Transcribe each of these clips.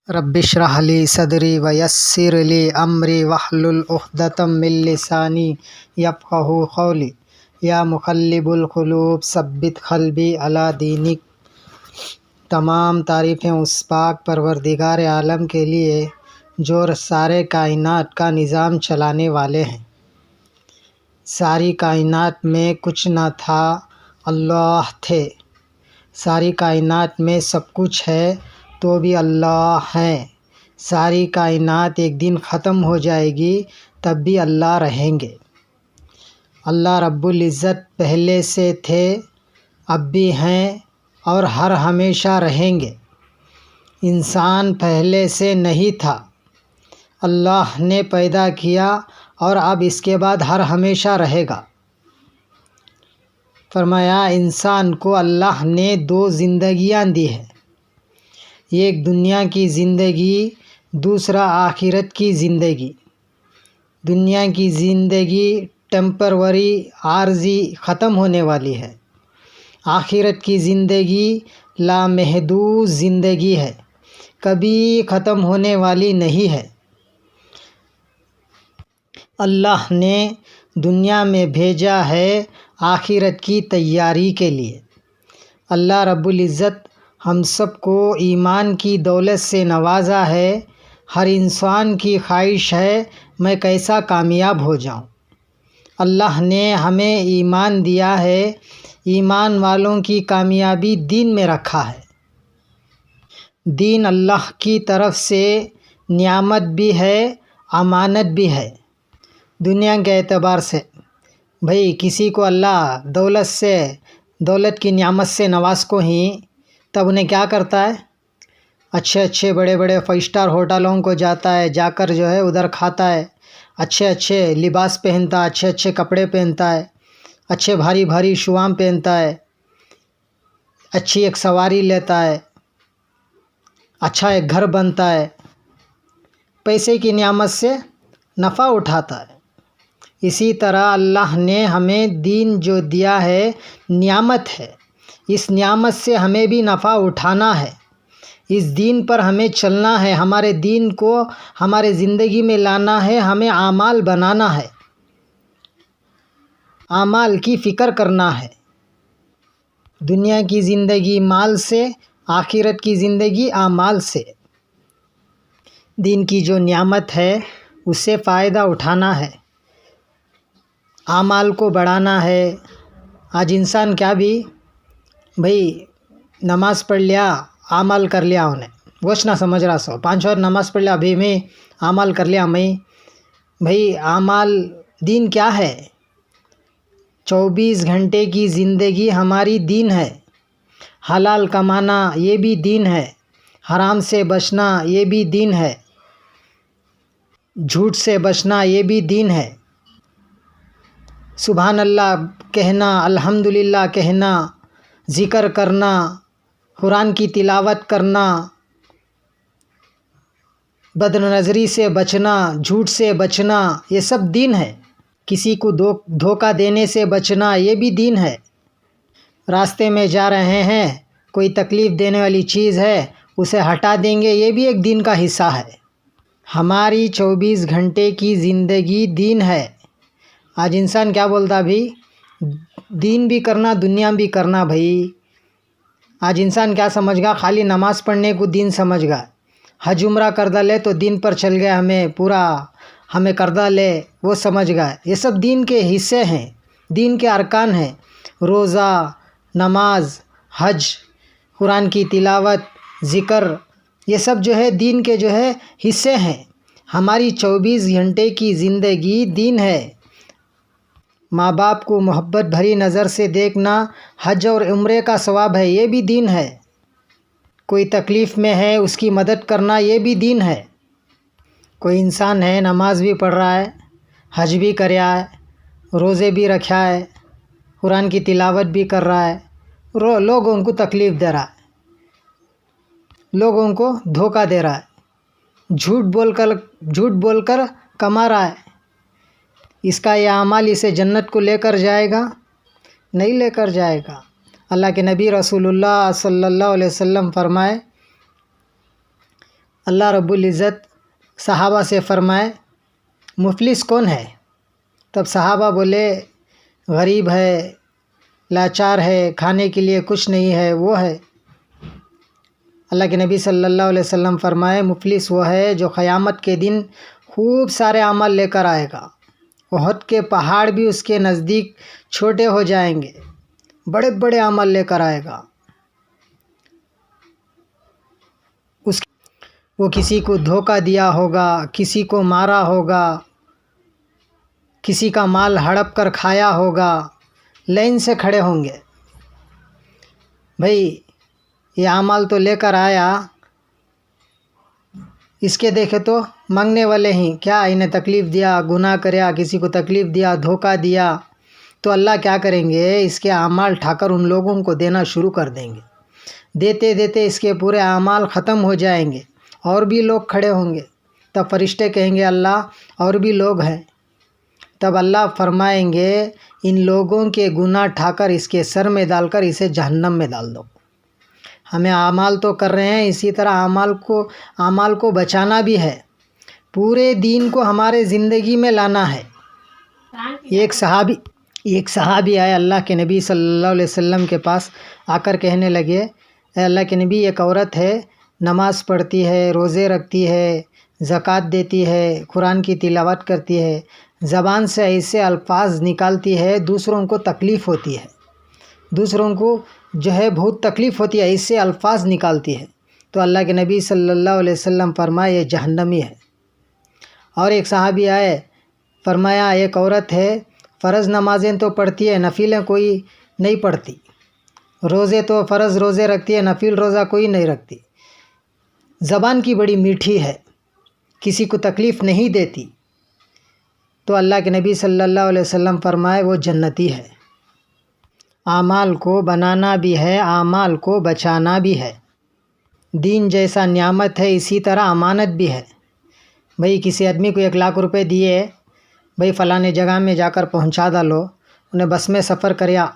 رب اشرح لی صدری ویسر لی امری واحلل عقدۃ من لسانی یفقہوا قولی یا مقلب القلوب ثبت قلبی علی دینک۔ تمام تعریفیں اس پاک پروردگار عالم کے لیے جو سارے کائنات کا نظام چلانے والے ہیں۔ ساری کائنات میں کچھ نہ تھا، اللہ تھے۔ ساری کائنات میں سب کچھ ہے تو بھی اللہ ہیں۔ ساری کائنات ایک دن ختم ہو جائے گی تب بھی اللہ رہیں گے۔ اللہ رب العزت پہلے سے تھے، اب بھی ہیں اور ہر ہمیشہ رہیں گے۔ انسان پہلے سے نہیں تھا، اللہ نے پیدا کیا اور اب اس کے بعد ہر ہمیشہ رہے گا۔ فرمایا انسان کو اللہ نے دو زندگیاں دی ہیں، ایک دنیا کی زندگی، دوسرا آخرت کی زندگی۔ دنیا کی زندگی ٹیمپروری، عارضی، ختم ہونے والی ہے۔ آخرت کی زندگی لامحدود زندگی ہے، کبھی ختم ہونے والی نہیں ہے۔ اللہ نے دنیا میں بھیجا ہے آخرت کی تیاری کے لیے۔ اللہ رب العزت ہم سب کو ایمان کی دولت سے نوازا ہے۔ ہر انسان کی خواہش ہے میں کیسا کامیاب ہو جاؤں۔ اللہ نے ہمیں ایمان دیا ہے، ایمان والوں کی کامیابی دین میں رکھا ہے۔ دین اللہ کی طرف سے نعمت بھی ہے، امانت بھی ہے۔ دنیا کے اعتبار سے بھئی کسی کو اللہ دولت کی نعمت سے نواز کو ہی تب انہیں کیا کرتا ہے، اچھے بڑے 5 اسٹار ہوٹلوں کو جاتا ہے، جا کر جو ہے ادھر کھاتا ہے، اچھے لباس پہنتا ہے، اچھے کپڑے پہنتا ہے، اچھے بھاری شوام پہنتا ہے، اچھی ایک سواری لیتا ہے، اچھا ایک گھر بنتا ہے، پیسے کی نعمت سے نفع اٹھاتا ہے۔ اسی طرح اللہ نے ہمیں دین جو دیا ہے نعمت ہے، اس نعمت سے ہمیں بھی نفع اٹھانا ہے۔ اس دین پر ہمیں چلنا ہے، ہمارے دین کو ہمارے زندگی میں لانا ہے، ہمیں اعمال بنانا ہے، اعمال کی فکر کرنا ہے۔ دنیا کی زندگی مال سے، آخرت کی زندگی اعمال سے۔ دین کی جو نعمت ہے اس سے فائدہ اٹھانا ہے، اعمال کو بڑھانا ہے۔ آج انسان کیا بھی بھئی نماز پڑھ لیا، اعمال کر لیا، انہیں گوشت نہ سمجھ رہا 5 وقت نماز پڑھ لیا، ابھی میں اعمال کر لیا میں۔ بھئی اعمال دین کیا ہے؟ 24 گھنٹے کی زندگی ہماری دین ہے۔ حلال کمانا یہ بھی دین ہے، حرام سے بچنا یہ بھی دین ہے، جھوٹ سے بچنا یہ بھی دین ہے۔ سبحان اللہ کہنا، الحمدللہ کہنا، ذکر کرنا، قرآن کی تلاوت کرنا، بد نظری سے بچنا، جھوٹ سے بچنا، یہ سب دین ہے۔ کسی کو دھوکہ دینے سے بچنا یہ بھی دین ہے۔ راستے میں جا رہے ہیں، کوئی تکلیف دینے والی چیز ہے اسے ہٹا دیں گے، یہ بھی ایک دین کا حصہ ہے۔ ہماری 24 گھنٹے کی زندگی دین ہے۔ آج انسان کیا بولتا بھی، دین بھی کرنا دنیا بھی کرنا۔ بھائی آج انسان کیا سمجھ گا، خالی نماز پڑھنے کو دین سمجھ گا، حج عمرہ کردہ لے تو دین پر چل گیا، ہمیں کردہ لے وہ سمجھ گا۔ یہ سب دین کے حصے ہیں، دین کے ارکان ہیں۔ روزہ، نماز، حج، قرآن کی تلاوت، ذکر، یہ سب جو ہے دین کے جو ہے حصے ہیں۔ ہماری 24 گھنٹے کی زندگی دین ہے۔ ماں باپ کو محبت بھری نظر سے دیکھنا، حج اور عمرے کا ثواب ہے، یہ بھی دین ہے۔ کوئی تکلیف میں ہے اس کی مدد کرنا یہ بھی دین ہے۔ کوئی انسان ہے نماز بھی پڑھ رہا ہے، حج بھی کریا ہے، روزے بھی رکھا ہے، قرآن کی تلاوت بھی کر رہا ہے، لوگوں کو تکلیف دے رہا ہے، لوگوں کو دھوکہ دے رہا ہے، جھوٹ بول کر کما رہا ہے۔ اس کا یہ اعمال اسے جنت کو لے کر جائے گا؟ نہیں لے کر جائے گا۔ اللہ کے نبی رسول اللہ صلی اللہ علیہ وسلم فرمائے اللہ رب العزت صحابہ سے فرمائے مفلس کون ہے؟ تب صحابہ بولے غریب ہے، لاچار ہے، کھانے کے لیے کچھ نہیں ہے، وہ ہے۔ اللہ کے نبی صلی اللہ علیہ وسلم فرمائے مفلس وہ ہے جو قیامت کے دن خوب سارے اعمال لے کر آئے گا، احد کے پہاڑ بھی اس کے نزدیک چھوٹے ہو جائیں گے، بڑے بڑے اعمال لے کر آئے گا۔ وہ کسی کو دھوکہ دیا ہوگا، کسی کو مارا ہوگا، کسی کا مال ہڑپ کر کھایا ہوگا، لائن سے کھڑے ہوں گے، بھائی یہ اعمال تو لے کر آیا، اس کے دیکھے تو مانگنے والے ہی کیا انہیں تکلیف دیا، گناہ کریا، کسی کو تکلیف دیا، دھوکہ دیا، تو اللہ کیا کریں گے، اس کے اعمال اٹھا کر ان لوگوں کو دینا شروع کر دیں گے۔ دیتے دیتے اس کے پورے اعمال ختم ہو جائیں گے، اور بھی لوگ کھڑے ہوں گے، تب فرشتے کہیں گے اللہ اور بھی لوگ ہیں، تب اللہ فرمائیں گے ان لوگوں کے گناہ اٹھا کر اس کے سر میں ڈال کر اسے جہنم میں ڈال دو۔ ہمیں اعمال تو کر رہے ہیں، اسی طرح اعمال کو بچانا بھی ہے، پورے دین کو ہمارے زندگی میں لانا ہے۔ ایک صحابی آئے اللہ کے نبی صلی اللہ علیہ وسلم کے پاس، آ کر کہنے لگے اے اللہ کے نبی ایک عورت ہے، نماز پڑھتی ہے، روزے رکھتی ہے، زکوٰۃ دیتی ہے، قرآن کی تلاوت کرتی ہے، زبان سے ایسے الفاظ نکالتی ہے دوسروں کو تکلیف ہوتی ہے، دوسروں کو جو ہے بہت تکلیف ہوتی ہے، ایسے الفاظ نکالتی ہے، تو اللہ کے نبی صلی اللہ علیہ وسلم فرمائے یہ جہنمی ہے۔ اور ایک صحابی آئے، فرمایا ایک عورت ہے، فرض نمازیں تو پڑھتی ہے، نفلیں کوئی نہیں پڑھتی، روزے تو فرض روزے رکھتی ہے، نفل روزہ کوئی نہیں رکھتی، زبان کی بڑی میٹھی ہے، کسی کو تکلیف نہیں دیتی، تو اللہ کے نبی صلی اللہ علیہ وسلم فرمائے وہ جنتی ہے۔ اعمال کو بنانا بھی ہے، اعمال کو بچانا بھی ہے۔ دین جیسا نعمت ہے اسی طرح امانت بھی ہے۔ بھئی کسی آدمی کو 1,00,000 روپے دیے، بھئی فلانے جگہ میں جا کر پہنچا ڈالو، انہیں بس میں سفر کریا،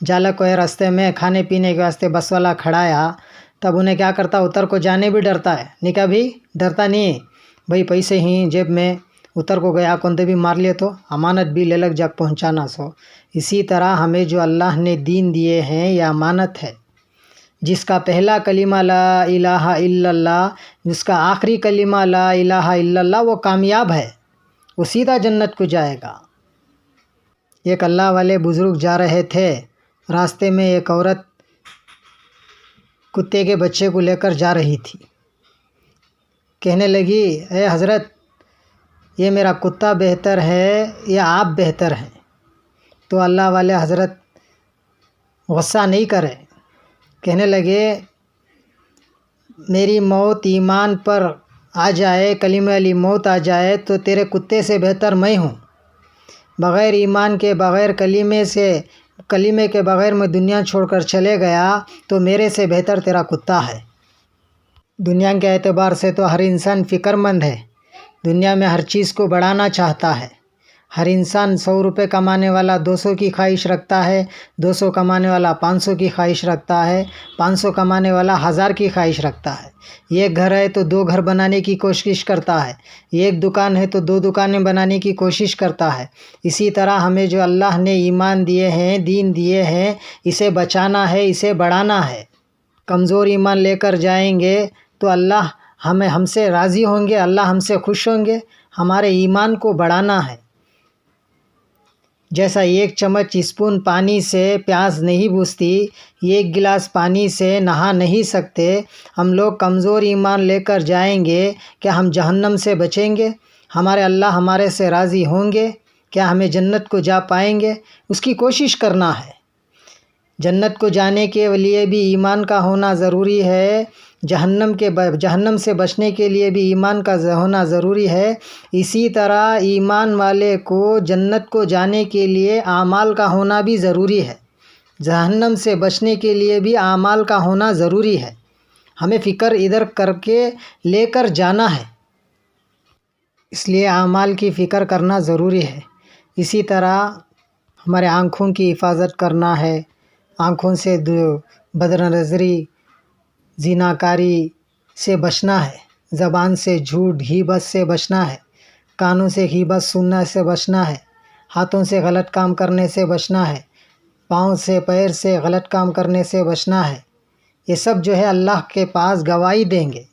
جالا کوئی راستے میں کھانے پینے کے واسطے بس والا کھڑایا، تب انہیں کیا کرتا، اتر کو جانے بھی ڈرتا ہے، نہیں کہا بھی ڈرتا نہیں، بھئی پیسے ہی جیب میں، اتر کو گیا کون بھی مار لیے تو امانت بھی لے لگ جا پہنچانا سو۔ اسی طرح ہمیں جو اللہ نے دین دیے ہیں یہ امانت ہے، جس کا پہلا کلمہ لا الہ الا اللہ، جس کا آخری کلمہ لا الہ الا اللہ، وہ کامیاب ہے، وہ سیدھا جنت کو جائے گا۔ ایک اللہ والے بزرگ جا رہے تھے، راستے میں ایک عورت کتے کے بچے کو لے کر جا رہی تھی، کہنے لگی اے حضرت یہ میرا کتا بہتر ہے یا آپ بہتر ہیں؟ تو اللہ والے حضرت غصہ نہیں کرے، کہنے لگے میری موت ایمان پر آ جائے، کلمہ والی موت آ جائے تو تیرے کتے سے بہتر میں ہوں، بغیر ایمان کے، بغیر کلمے کے بغیر میں دنیا چھوڑ کر چلے گیا تو میرے سے بہتر تیرا کتا ہے۔ دنیا کے اعتبار سے تو ہر انسان فکر مند ہے، دنیا میں ہر چیز کو بڑھانا چاہتا ہے، ہر انسان 100 روپے کمانے والا 200 کی خواہش رکھتا ہے، 200 کمانے والا 500 کی خواہش رکھتا ہے، 500 کمانے والا 1000 کی خواہش رکھتا ہے، ایک گھر ہے تو 2 گھر بنانے کی کوشش کرتا ہے، ایک دکان ہے تو 2 دکانیں بنانے کی کوشش کرتا ہے۔ اسی طرح ہمیں جو اللہ نے ایمان دیے ہیں، دین دیے ہیں، اسے بچانا ہے، اسے بڑھانا ہے۔ کمزور ایمان لے کر جائیں گے تو اللہ ہم سے راضی ہوں گے، اللہ ہم سے خوش ہوں گے، ہمارے ایمان کو بڑھانا ہے۔ جیسا 1 چمچ اسپون پانی سے پیاس نہیں بجھتی، 1 گلاس پانی سے نہا نہیں سکتے، ہم لوگ کمزور ایمان لے کر جائیں گے، کیا ہم جہنم سے بچیں گے؟ ہمارے اللہ ہمارے سے راضی ہوں گے؟ کیا ہمیں جنت کو جا پائیں گے؟ اس کی کوشش کرنا ہے۔ جنت کو جانے کے لیے بھی ایمان کا ہونا ضروری ہے، جہنم سے بچنے کے لیے بھی ایمان کا ہونا ضروری ہے۔ اسی طرح ایمان والے کو جنت کو جانے کے لیے اعمال کا ہونا بھی ضروری ہے، جہنم سے بچنے کے لیے بھی اعمال کا ہونا ضروری ہے۔ ہمیں فکر ادھر کر کے لے کر جانا ہے، اس لیے اعمال کی فکر کرنا ضروری ہے۔ اسی طرح ہمارے آنکھوں کی حفاظت کرنا ہے، آنکھوں سے بد نظری، زناکاری سے بچنا ہے۔ زبان سے جھوٹ غیبت سے بچنا ہے، کانوں سے غیبت سننے سے بچنا ہے، ہاتھوں سے غلط کام کرنے سے بچنا ہے، پاؤں سے پیر سے غلط کام کرنے سے بچنا ہے۔ یہ سب جو ہے اللہ کے پاس گواہی دیں گے۔